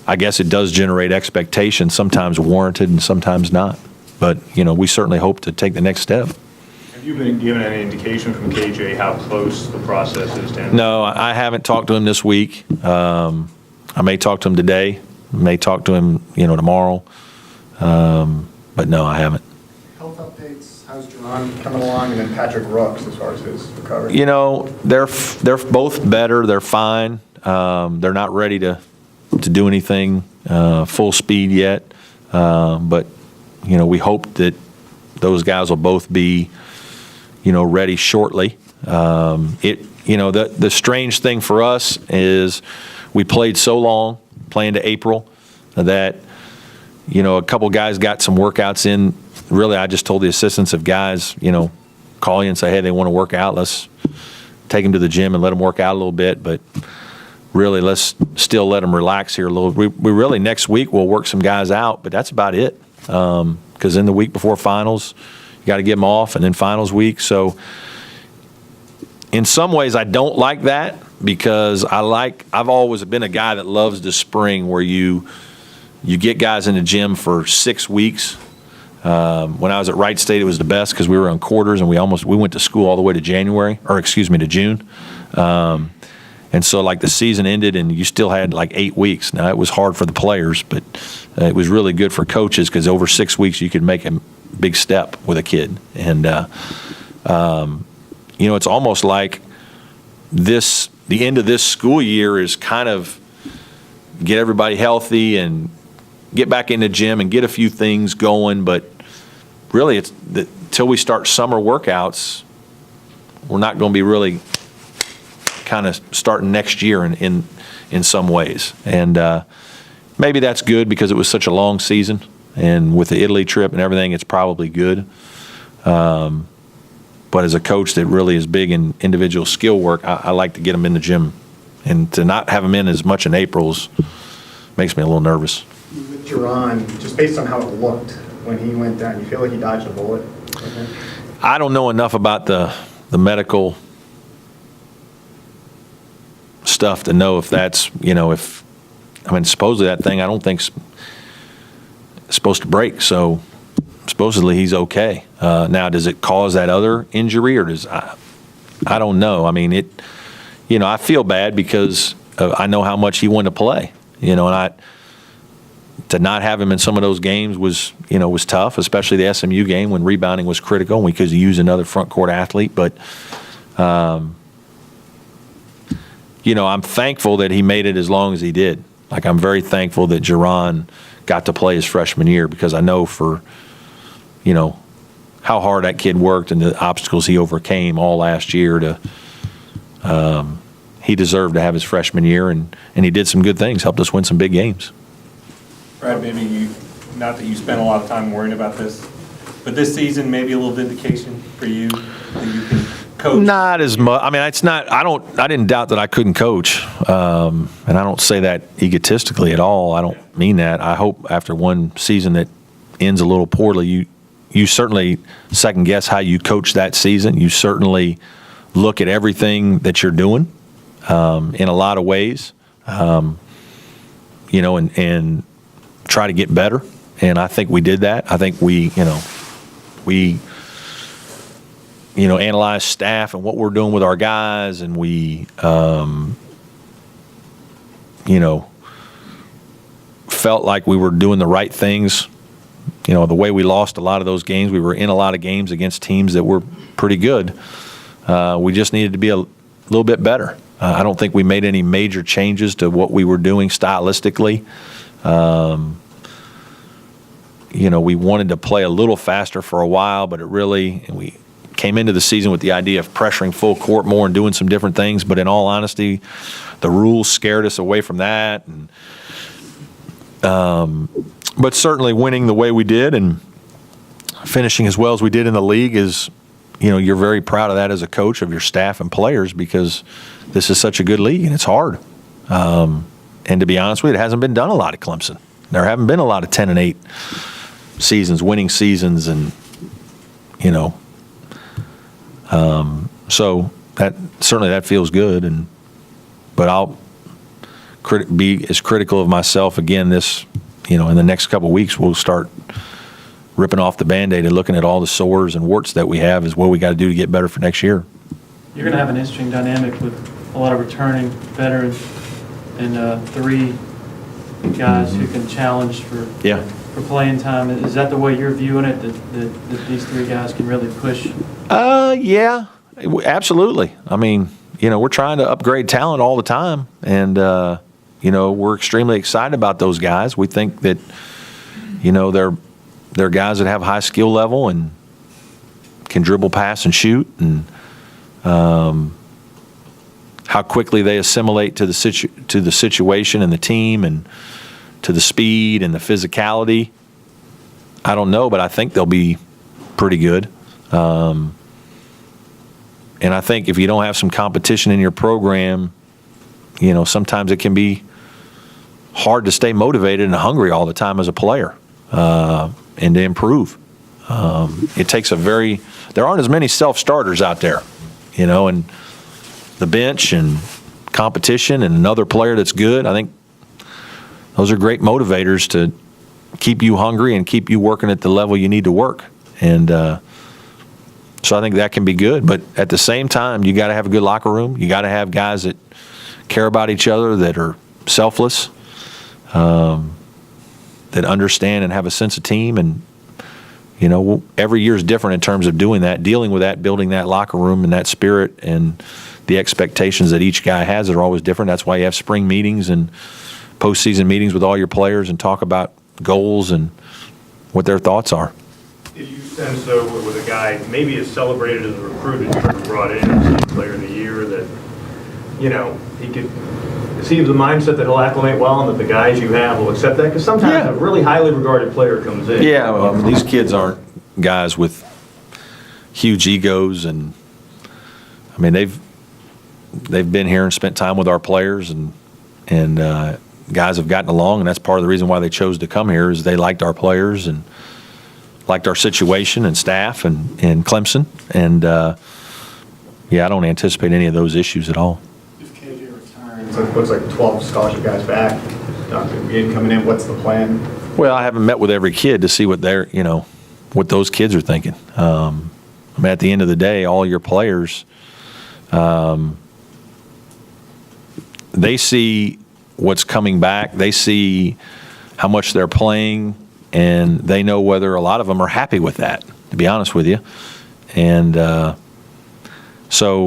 I guess it does generate expectation, sometimes warranted and sometimes not. But, we certainly hope to take the next step. Have you been given any indication from KJ how close the process is to him? No, I haven't talked to him this week. I may talk to him today. May talk to him, tomorrow. But no, I haven't. Health updates, how's Jerron coming along, and then Patrick Rooks as far as his recovery? They're both better. They're fine. They're not ready to do anything full speed yet. But, we hope that those guys will both be, ready shortly. The strange thing for us is we played so long, playing to April, that, a couple guys got some workouts in. Really, I just told the assistants of guys, call you and say, hey, they want to work out. Let's take them to the gym and let them work out a little bit. But really, let's still let them relax here a little. We really, next week, we'll work some guys out, but that's about it. Because in the week before finals, you got to get them off, and then finals week. So in some ways, I don't like that, because I've always been a guy that loves the spring, where you get guys in the gym for 6 weeks. When I was at Wright State, it was the best because we were on quarters, and we went to school all the way to to June. And so the season ended and you still had 8 weeks. Now, it was hard for the players, but it was really good for coaches, because over 6 weeks you could make a big step with a kid. And, it's almost like the end of this school year is kind of get everybody healthy and get back in the gym and get a few things going. But really, till we start summer workouts, we're not going to be really kind of starting next year in some ways. And maybe that's good, because it was such a long season, and with the Italy trip and everything, it's probably good. But as a coach that really is big in individual skill work, I like to get them in the gym, and to not have them in as much in April's makes me a little nervous. With Jerron, just based on how it looked when he went down, you feel like he dodged a bullet? Okay. I don't know enough about the medical stuff to know if that's, supposedly that thing I don't think's supposed to break, so supposedly he's okay. Now, does it cause that other injury, or I don't know. I mean, I feel bad because I know how much he wanted to play, and to not have him in some of those games was tough, especially the SMU game when rebounding was critical and we could use another front court athlete. But, I'm thankful that he made it as long as he did. I'm very thankful that Jerron got to play his freshman year, because I know for, how hard that kid worked and the obstacles he overcame all last year he deserved to have his freshman year, and he did some good things, helped us win some big games. Brad, maybe not that you spent a lot of time worrying about this, but this season maybe a little vindication for you that you can coach? Not as much. I mean, it's not. I didn't doubt that I couldn't coach, and I don't say that egotistically at all. I don't mean that. I hope after one season that ends a little poorly, you certainly second guess how you coach that season. You certainly look at everything that you're doing in a lot of ways, and try to get better. And I think we did that. I think we analyze staff and what we're doing with our guys, and we, felt like we were doing the right things. The way we lost a lot of those games, we were in a lot of games against teams that were pretty good. We just needed to be a little bit better. I don't think we made any major changes to what we were doing stylistically. We wanted to play a little faster for a while, but we came into the season with the idea of pressuring full court more and doing some different things. But in all honesty, the rules scared us away from that. And, but certainly winning the way we did and finishing as well as we did in the league is, you're very proud of that as a coach, of your staff and players, because this is such a good league and it's hard. And to be honest with you, it hasn't been done a lot at Clemson. There haven't been a lot of 10-8 seasons, winning seasons, and so that feels good. But I'll be as critical of myself again this, in the next couple of weeks. We'll start ripping off the Band-Aid and looking at all the sores and warts that we have is what we got to do to get better for next year. You're going to have an interesting dynamic with a lot of returning veterans and 3 guys who can challenge for playing time. Is that the way you're viewing it, that these 3 guys can really push? Yeah, absolutely. I mean, we're trying to upgrade talent all the time, and we're extremely excited about those guys. We think that they're guys that have high skill level and can dribble, pass, and shoot, and how quickly they assimilate to the situation and the team and to the speed and the physicality. I don't know, but I think they'll be pretty good. And I think if you don't have some competition in your program, sometimes it can be hard to stay motivated and hungry all the time as a player and to improve. It takes there aren't as many self-starters out there, and the bench and competition and another player that's good. I think those are great motivators to keep you hungry and keep you working at the level you need to work. And so I think that can be good. But at the same time, you got to have a good locker room. You got to have guys that care about each other, that are selfless, that understand and have a sense of team. And, every year is different in terms of doing that, dealing with that, building that locker room and that spirit, and the expectations that each guy has are always different. That's why you have spring meetings and postseason meetings with all your players and talk about goals and what their thoughts are. Did you sense, though, with a guy maybe as celebrated as a recruit that you brought in as a player of the year, that, he could, is he of the mindset that he'll acclimate well and that the guys you have will accept that? Because sometimes a really highly regarded player comes in. Yeah, well, these kids aren't guys with huge egos, and I mean they've been here and spent time with our players, and guys have gotten along, and that's part of the reason why they chose to come here is they liked our players and liked our situation and staff and Clemson, and I don't anticipate any of those issues at all. If KJ returns, it looks like 12 scholarship guys back. Again, coming in, what's the plan? Well, I haven't met with every kid to see what they're, what those kids are thinking. I mean, at the end of the day, all your players, they see what's coming back. They see how much they're playing, and they know whether a lot of them are happy with that, to be honest with you. And so